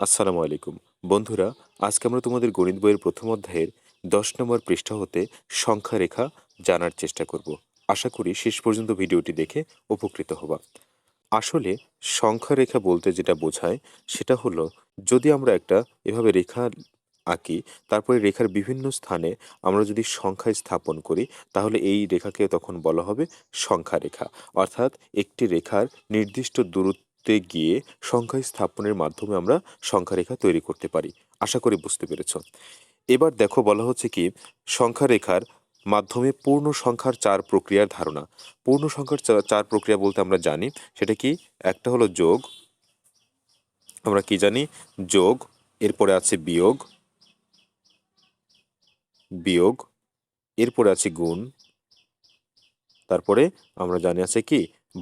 আসসালামু আলাইকুম বন্ধুরা। আজকে আমরা তোমাদের গণিত বইয়ের প্রথম অধ্যায়ের 10 নম্বর পৃষ্ঠা হতে সংখ্যা রেখা জানার চেষ্টা করব। আশা করি শেষ পর্যন্ত ভিডিওটি দেখে উপকৃত হবা। আসলে সংখ্যা রেখা বলতে যেটা বোঝায় সেটা হলো, যদি আমরা একটা এভাবে রেখা আঁকি, তারপরে রেখার বিভিন্ন স্থানে আমরা যদি সংখ্যা স্থাপন করি, তাহলে এই রেখাকে তখন বলা হবে সংখ্যা রেখা। অর্থাৎ একটি রেখার নির্দিষ্ট দূরত্বে গিয়ে সংখ্যা স্থাপনের মাধ্যমে আমরা সংখ্যা রেখা তৈরি করতে পারি। আশা করি বুঝতে পেরেছ। এবার দেখো, বলা হচ্ছে কি, সংখ্যা রেখার মাধ্যমে পূর্ণ সংখ্যার চার প্রক্রিয়ার ধারণা। পূর্ণ সংখ্যার চার প্রক্রিয়া বলতে আমরা জানি সেটা কি। একটা হলো যোগ, আমরা কি জানি, যোগ। এরপরে আছে বিয়োগ, বিয়োগ। এরপরে আছে গুণ। তারপরে আমরা জানি আছে কি,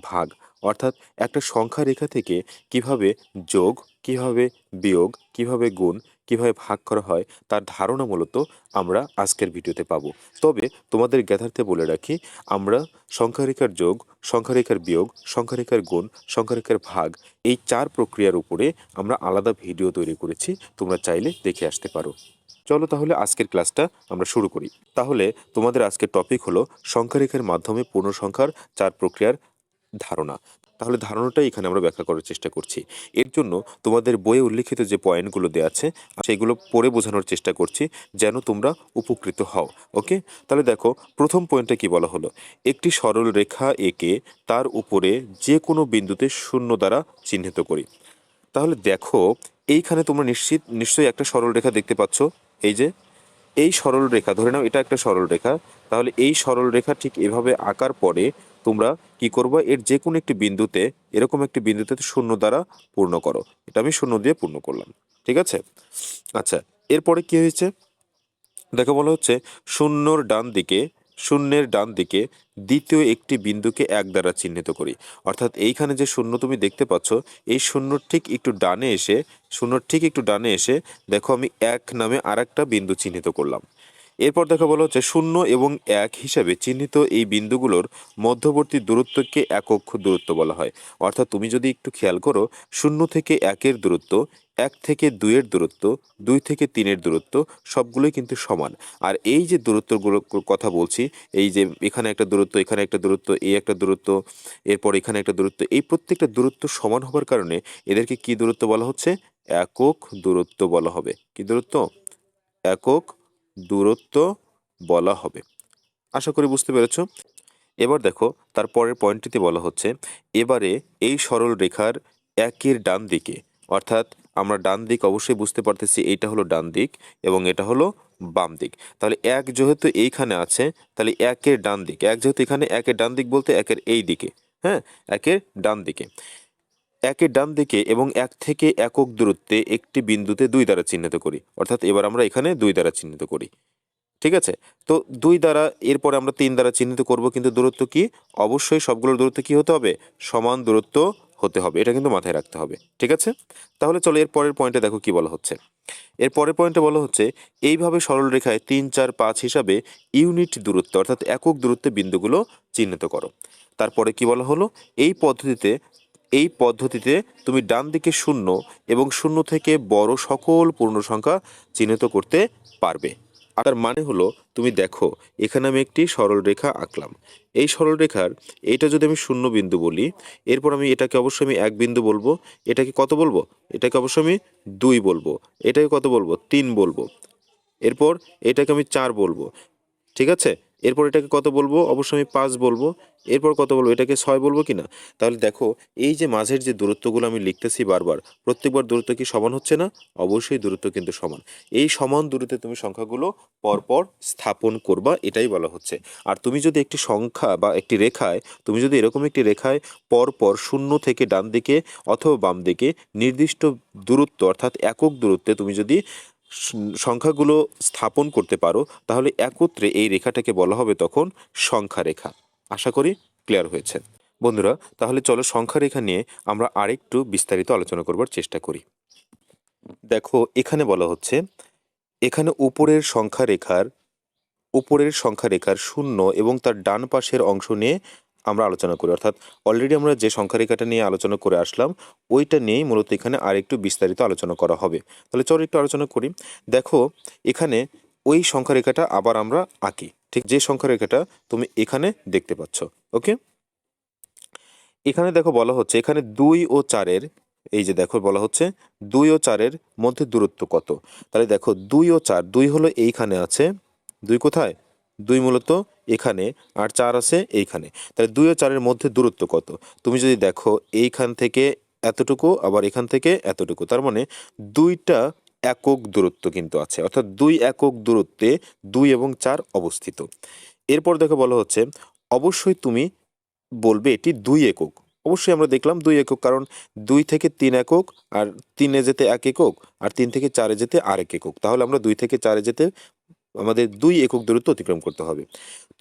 ভাগ। অর্থাৎ একটা সংখ্যা রেখা থেকে কিভাবে যোগ, কিভাবে বিয়োগ, কিভাবে গুণ, কিভাবে ভাগ করা হয় তার ধারণা মূলত আমরা আজকের ভিডিওতে পাবো। তবে তোমাদের জ্ঞাতার্থে বলে রাখি, আমরা সংখ্যা রেখার যোগ, সংখ্যা রেখার বিয়োগ, সংখ্যা রেখার গুণ, সংখ্যা রেখার ভাগ, এই চার প্রক্রিয়ার উপরে আমরা আলাদা ভিডিও তৈরি করেছি, তোমরা চাইলে দেখে আসতে পারো। চলো তাহলে আজকের ক্লাসটা আমরা শুরু করি। তাহলে তোমাদের আজকের টপিক হলো সংখ্যারেখার মাধ্যমে পূর্ণ সংখ্যার চার প্রক্রিয়ার ধারণা। তাহলে ধারণাটাই এখানে আমরা ব্যাখ্যা করার চেষ্টা করছি। এর জন্য তোমাদের বইয়ে উল্লিখিত যে পয়েন্টগুলো দেওয়া আছে সেগুলো পড়ে বোঝানোর চেষ্টা করছি, যেন তোমরা উপকৃত হও। ওকে, তাহলে দেখো প্রথম পয়েন্টে কি বলা হলো, একটি সরল রেখা এঁকে তার উপরে যে কোনো বিন্দুতে শূন্য দ্বারা চিহ্নিত করি। তাহলে দেখো, এইখানে তোমরা নিশ্চয়ই একটা সরল রেখা দেখতে পাচ্ছ। এই যে এই সরল রেখা, ধরে নাও এটা একটা সরল রেখা। তাহলে এই সরল রেখা ঠিক এভাবে আঁকার পরে তোমরা কি করবে, এর যে কোনো একটি বিন্দুতে, এরকম একটি বিন্দুতে শূন্য দ্বারা পূর্ণ করো। এটা আমি শূন্য দিয়ে পূর্ণ করলাম, ঠিক আছে। আচ্ছা, এরপরে কি হয়েছে দেখো, বলা হচ্ছে শূন্যের ডান দিকে দ্বিতীয় একটি বিন্দুকে এক দ্বারা চিহ্নিত করি। অর্থাৎ এইখানে যে শূন্য তুমি দেখতে পাচ্ছ, এই শূন্যর ঠিক একটু ডানে এসে দেখো আমি এক নামে আরেকটা বিন্দু চিহ্নিত করলাম। এরপর দেখা বলা হচ্ছে শূন্য এবং এক হিসাবে চিহ্নিত এই বিন্দুগুলোর মধ্যবর্তী দূরত্বকে একক দূরত্ব বলা হয়। অর্থাৎ তুমি যদি একটু খেয়াল করো, শূন্য থেকে একের দূরত্ব, এক থেকে দুইয়ের দূরত্ব, দুই থেকে তিনের দূরত্ব সবগুলোই কিন্তু সমান। আর এই যে দূরত্বগুলোর কথা বলছি, এই যে এখানে একটা দূরত্ব, এখানে একটা দূরত্ব, এই একটা দূরত্ব, এরপর এখানে একটা দূরত্ব, এই প্রত্যেকটা দূরত্ব সমান হবার কারণে এদেরকে কি দূরত্ব বলা হচ্ছে, একক দূরত্ব বলা হবে। কি দূরত্ব? একক দূরত্ব বলা হবে। আশা করি বুঝতে পেরেছ। এবার দেখো, তার পরের পয়েন্টটিতে বলা হচ্ছে, এবারে এই সরল রেখার একের ডান দিকে, অর্থাৎ আমরা ডান দিক অবশ্যই বুঝতে পারতেছি, এইটা হলো ডান দিক এবং এটা হলো বাম দিক। তাহলে এক যেহেতু এইখানে আছে, তাহলে একের ডান দিক, এক যেহেতু এখানে, একের ডান দিক বলতে একের এই দিকে, হ্যাঁ, একের ডান দিকে, একের ডান দিকে এবং এক থেকে একক দূরত্বে একটি বিন্দুতে দুই দ্বারা চিহ্নিত করি। অর্থাৎ এবার আমরা এখানে দুই দ্বারা চিহ্নিত করি, ঠিক আছে। তো দুই দ্বারা, এরপরে আমরা তিন দ্বারা চিহ্নিত করব, কিন্তু দূরত্ব কি, অবশ্যই সবগুলোর দূরত্ব কি হতে হবে, সমান দূরত্ব হতে হবে। এটা কিন্তু মাথায় রাখতে হবে, ঠিক আছে। তাহলে চলো এর পরের পয়েন্টে দেখো কি বলা হচ্ছে। এর পরের পয়েন্টে বলা হচ্ছে, এইভাবে সরল রেখায় 3, 4, 5 হিসাবে ইউনিট দূরত্ব অর্থাৎ একক দূরত্বে বিন্দুগুলো চিহ্নিত করো। তারপরে কি বলা হলো, এই পদ্ধতিতে তুমি ডান দিকে শূন্য এবং শূন্য থেকে বড় সকল পূর্ণ সংখ্যা চিহ্নিত করতে পারবে। আর তার মানে হলো, তুমি দেখো এখানে আমি একটি সরল রেখা আঁকলাম। এই সরল রেখার এইটা যদি আমি শূন্য বিন্দু বলি, এরপর আমি এটাকে অবশ্যই আমি এক বিন্দু বলবো। এটাকে কত বলবো? এটাকে অবশ্যই আমি 2 বলবো। এটাকে কত বলবো? 3 বলবো। এরপর এটাকে আমি 4 বলবো, ঠিক আছে। এরপর এটাকে কত বলবো? অবশ্যই আমি 5 বলবো। এরপর কত বলবো? এটাকে 6 বলবো কিনা। তাহলে দেখো, এই যে মাঝের যে দূরত্বগুলো আমি লিখতেছি বারবার, প্রত্যেকবার দূরত্ব কি সমান হচ্ছে না? অবশ্যই দূরত্ব কিন্তু সমান। এই সমান দূরত্বে তুমি সংখ্যাগুলো পরপর স্থাপন করবা, এটাই বলা হচ্ছে। আর তুমি যদি একটি সংখ্যা বা একটি রেখায়, তুমি যদি এরকম একটি রেখায় পরপর শূন্য থেকে ডান দিকে অথবা বাম দিকে নির্দিষ্ট দূরত্ব অর্থাৎ একক দূরত্বে তুমি যদি সংখ্যাগুলো স্থাপন করতে পারো, তাহলে একত্রে এই রেখাটাকে বলা হবে তখন সংখ্যা রেখা। আশা করি ক্লিয়ার হয়েছে বন্ধুরা। তাহলে চলো সংখ্যা রেখা নিয়ে আমরা আরেকটু বিস্তারিত আলোচনা করবার চেষ্টা করি। দেখো এখানে বলা হচ্ছে, এখানে উপরের সংখ্যা রেখার শূন্য এবং তার ডান পাশের অংশ নিয়ে আমরা আলোচনা করি, অর্থাৎ অলরেডি আমরা যে সংখ্যা রেখাটা নিয়ে আলোচনা করে আসলাম ওইটা নিয়েই মূলত এখানে আর একটু বিস্তারিত আলোচনা করা হবে। তাহলে চলো একটু আলোচনা করি। দেখো এখানে ওই সংখ্যা রেখাটা আবার আমরা আঁকি, ঠিক যে সংখ্যা রেখাটা তুমি এখানে দেখতে পাচ্ছ। ওকে, এখানে দেখো বলা হচ্ছে এখানে 2 ও 4-এর, এই যে দেখো বলা হচ্ছে 2 ও 4-এর মধ্যে দূরত্ব কত। তাহলে দেখো 2 ও 4, 2 হলো এইখানে আছে, 2 কোথায়, 2 মূলত এখানে, আর 4 আছে এইখানে। তাহলে 2 ও 4-এর মধ্যে দূরত্ব কত। তুমি যদি দেখো এইখান থেকে এতটুকু, আবার এখান থেকে এতটুকু, তার মানে 2টা একক দূরত্ব কিন্তু আছে, অর্থাৎ 2 একক দূরত্বে 2 এবং 4 অবস্থিত। এরপর দেখো বলা হচ্ছে অবশ্যই তুমি বলবে এটি 2 একক। অবশ্যই আমরা দেখলাম 2 একক, কারণ 2 থেকে 3 একক, আর 3-এ যেতে 1 একক, আর 3 থেকে 4-এ যেতে আরেক একক। তাহলে আমরা 2 থেকে 4-এ যেতে আমাদের 2 একক দূরত্ব অতিক্রম করতে হবে।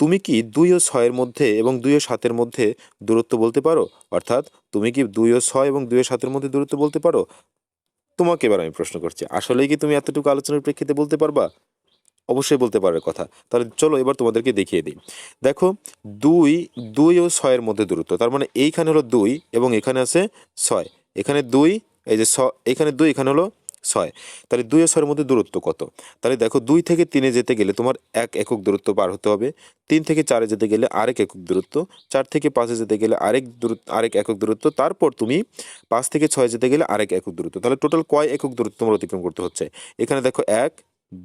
তুমি কি 2 ও 6-এর মধ্যে এবং 2 ও 7-এর মধ্যে দূরত্ব বলতে পারো? অর্থাৎ তুমি কি 2 ও 6 এবং 2 ও 7-এর মধ্যে দূরত্ব বলতে পারো? তোমাকে এবার আমি প্রশ্ন করছি, আসলেই কি তুমি এতটুকু আলোচনার প্রেক্ষিতে বলতে পারবা? অবশ্যই বলতে পারার কথা। তাহলে চলো এবার তোমাদেরকে দেখিয়ে দিই। দেখো 2, 2 ও 6-এর মধ্যে দূরত্ব, তার মানে এইখানে হলো 2 এবং এখানে আছে 6, এখানে 2, এই যে এখানে 2, এখানে হলো 6। তাহলে 2 ও 6-এর মধ্যে দূরত্ব কত? তাহলে দেখো 2 থেকে 3-এ যেতে গেলে তোমার 1 একক দূরত্ব পার হতে হবে, 3 থেকে 4-এ যেতে গেলে আরেক একক দূরত্ব, 4 থেকে 5-এ যেতে গেলে আরেক একক দূরত্ব, তারপর তুমি 5 থেকে 6-এ যেতে গেলে আরেক একক দূরত্ব। তাহলে টোটাল কয় একক দূরত্ব তোমার অতিক্রম করতে হচ্ছে? এখানে দেখো 1,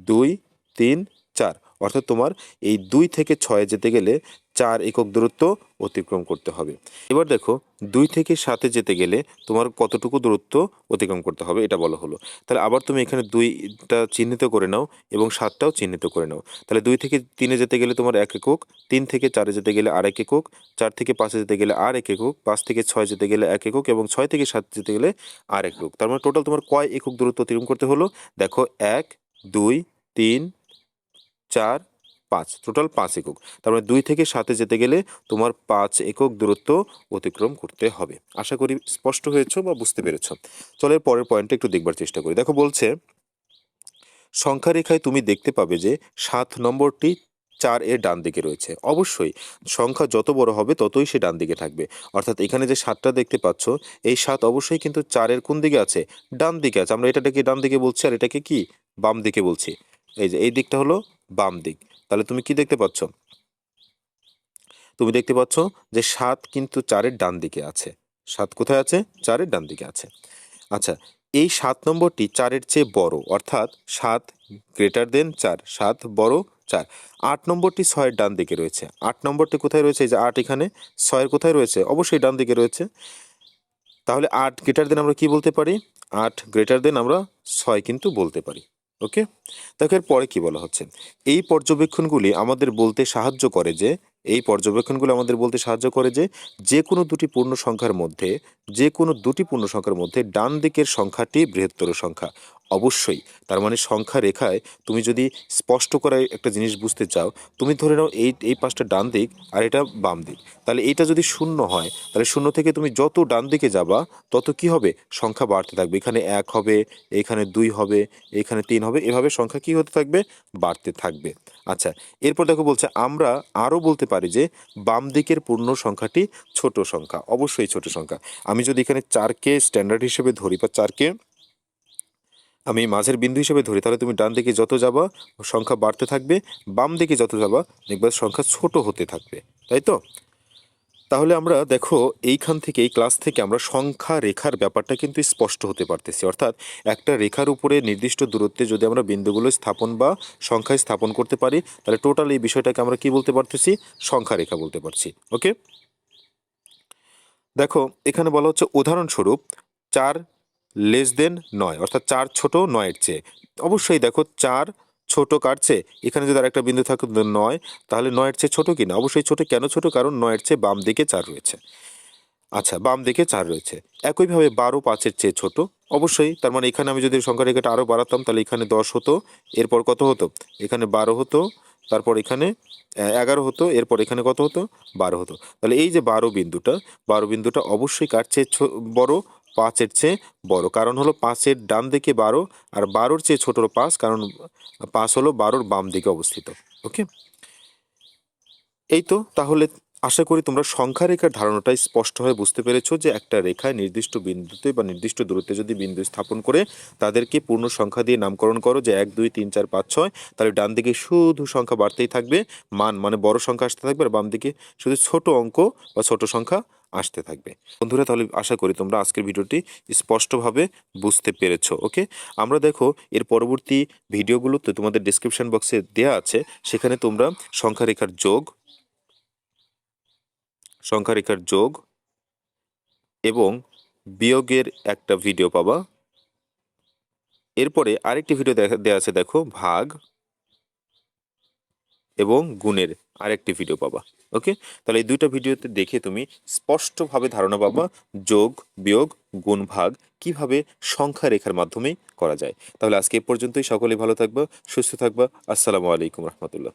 2, 3, 4, অর্থাৎ তোমার এই 2 থেকে 6-এ যেতে গেলে 4 একক দূরত্ব অতিক্রম করতে হবে। এবার দেখো 2 থেকে 7-এ যেতে গেলে তোমার কতটুকু দূরত্ব অতিক্রম করতে হবে এটা বলা হলো। তাহলে আবার তুমি এখানে 2টা চিহ্নিত করে নাও এবং 7টাও চিহ্নিত করে নাও। তাহলে 2 থেকে 3-এ যেতে গেলে তোমার 1 একক, 3 থেকে 4-এ যেতে গেলে আরেক একক, 4 থেকে 5-এ যেতে গেলে আর 1 একক, 5 থেকে 6 যেতে গেলে 1 একক, এবং 6 থেকে 7 যেতে গেলে আর 1 একক। তার মানে টোটাল তোমার কয় একক দূরত্ব অতিক্রম করতে হলো? দেখো 1, 2, 3, 4, 5, টোটাল 5 একক। তার মানে 2 থেকে 7-এ যেতে গেলে তোমার 5 একক দূরত্ব অতিক্রম করতে হবে। আশা করি স্পষ্ট হয়েছে বা বুঝতে পেরেছ। চলো এর পরের পয়েন্টটা একটু দেখবার চেষ্টা করি। দেখো বলছে সংখ্যা রেখায় তুমি দেখতে পাবে যে 7 নম্বরটি 4-এর ডান দিকে রয়েছে। অবশ্যই সংখ্যা যত বড় হবে ততই সে ডান দিকে থাকবে। অর্থাৎ এখানে যে 7টা দেখতে পাচ্ছ, এই 7 অবশ্যই কিন্তু 4-এর কোন দিকে আছে? ডান দিকে আছে। আমরা এটাকে ডান দিকে বলছি আর এটাকে কি বাম দিকে বলছি। এই যে এই দিকটা হলো বাম দিক। তাহলে তুমি কি দেখতে পাচ্ছ? তুমি দেখতে পাচ্ছ যে 7 কিন্তু 4-এর ডান দিকে আছে। 7 কোথায় আছে? 4-এর ডান দিকে আছে। আচ্ছা, এই 7 নম্বরটি 4-এর চেয়ে বড়, অর্থাৎ 7 গ্রেটার দেন 4, 7 বড় 4। 8 নম্বরটি 6-এর ডান দিকে রয়েছে। 8 নম্বরটি কোথায় রয়েছে? এই যে 8 এখানে, 6-এর কোথায় রয়েছে? অবশ্যই ডান দিকে রয়েছে। তাহলে 8 গ্রেটার দেন আমরা কি বলতে পারি? 8 গ্রেটার দেন আমরা 6 কিন্তু বলতে পারি। ওকে, দেখো এর পরে কি বলা হচ্ছে, এই পর্যবেক্ষণগুলি আমাদের বলতে সাহায্য করে যে যে কোনো দুটি পূর্ণ সংখ্যার মধ্যে ডান দিকের সংখ্যাটি বৃহত্তর সংখ্যা। অবশ্যই, তার মানে সংখ্যা রেখায় তুমি যদি স্পষ্ট করে একটা জিনিস বুঝতে চাও, তুমি ধরে নাও এই পাশটা ডান দিক আর এটা বাম দিক। তাহলে এটা যদি 0 হয়, তাহলে 0 থেকে তুমি যত ডান দিকে যাবা তত কি হবে? সংখ্যা বাড়তে থাকবে। এখানে 1 হবে, এখানে 2 হবে, এখানে 3 হবে, এভাবে সংখ্যা কি হতে থাকবে? বাড়তে থাকবে। আচ্ছা, এরপর দেখো বলছে আমরা আরও বলতে পারি যে বাম দিকের পূর্ণ সংখ্যাটি ছোট সংখ্যা। অবশ্যই ছোট সংখ্যা। আমি যদি এখানে 4-কে স্ট্যান্ডার্ড হিসেবে ধরি বা 4-কে আমি মাঝের বিন্দু হিসেবে ধরি, তাহলে তুমি ডান দিকে যত যাবা সংখ্যা বাড়তে থাকবে, বাম দিকে যত যাবা দেখবা সংখ্যা ছোট হতে থাকবে। তাই তো? তাহলে আমরা দেখো এইখান থেকে, এই ক্লাস থেকে আমরা সংখ্যা রেখার ব্যাপারটা কিন্তু স্পষ্ট হতে পারতেছি। অর্থাৎ একটা রেখার উপরে নির্দিষ্ট দূরত্বে যদি আমরা বিন্দুগুলো স্থাপন বা সংখ্যায় স্থাপন করতে পারি, তাহলে টোটাল এই বিষয়টাকে আমরা কি বলতে পারতেছি? সংখ্যা রেখা বলতে পারছি। ওকে, দেখো এখানে বলা হচ্ছে উদাহরণস্বরূপ 4 লেস দেন 9, অর্থাৎ 4 ছোট 9-এর চেয়ে। অবশ্যই দেখো 4 ছোট কার চেয়ে? এখানে যদি আরেকটা বিন্দু থাকে 9, তাহলে 9-এর চেয়ে ছোট কিনা? অবশ্যই ছোট। কেন ছোট? কারণ 9-এর চেয়ে বাম দিকে 4 রয়েছে। আচ্ছা, বাম দিকে 4 রয়েছে। একইভাবে 12 5-এর চেয়ে ছোট। অবশ্যই, তার মানে এখানে আমি যদি সংখ্যা রেখাটা আরও বাড়াতাম তাহলে এখানে 10 হতো, এরপর কত হতো? এখানে 12 হতো, তারপর এখানে 11 হতো, এরপর এখানে কত হতো? 12 হতো। তাহলে এই যে 12 বিন্দুটা অবশ্যই কার চেয়ে বড়? 5-এর চেয়ে বড়। কারণ হলো 5-এর ডান দিকে 12, আর 12-র চেয়ে ছোট হলো 5, কারণ 5 হলো 12-র বাম দিকে অবস্থিত। ওকে, এই তো। তাহলে আশা করি তোমরা সংখ্যা রেখার ধারণাটাই স্পষ্টভাবে বুঝতে পেরেছো যে একটা রেখায় নির্দিষ্ট বিন্দুতে বা নির্দিষ্ট দূরত্বে যদি বিন্দু স্থাপন করে তাদেরকে পূর্ণ সংখ্যা দিয়ে নামকরণ করো, যে 1 2 3 4 5 6, তাহলে ডান দিকে শুধু সংখ্যা বাড়তেই থাকবে, মান মানে বড় সংখ্যা আসতে থাকবে, আর বাম দিকে শুধু ছোট অঙ্ক বা ছোট সংখ্যা আসতে থাকবে। বন্ধুরা, তাহলে আশা করি তোমরা আজকের ভিডিওটি স্পষ্টভাবে বুঝতে পেরেছো। ওকে, আমরা দেখো এর পরবর্তী ভিডিওগুলোতে তোমাদের ডেসক্রিপশন বক্সে দেয়া আছে, সেখানে তোমরা সংখ্যা রেখার যোগ এবং বিয়োগের একটা ভিডিও পাবা। এরপরে আরেকটি ভিডিও দেওয়া আছে, দেখো ভাগ এবং গুণের আরেকটি ভিডিও পাবা। ওকে, তাহলে এই দুইটা ভিডিওতে দেখে তুমি স্পষ্টভাবে ধারণা পাবা যোগ বিয়োগ গুণ ভাগ কিভাবে সংখ্যা রেখার মাধ্যমে করা যায়। তাহলে আজকে এ পর্যন্তই। সকলেই ভালো থাকবা, সুস্থ থাকবা। আসসালামু আলাইকুম রহমতুল্লাহ।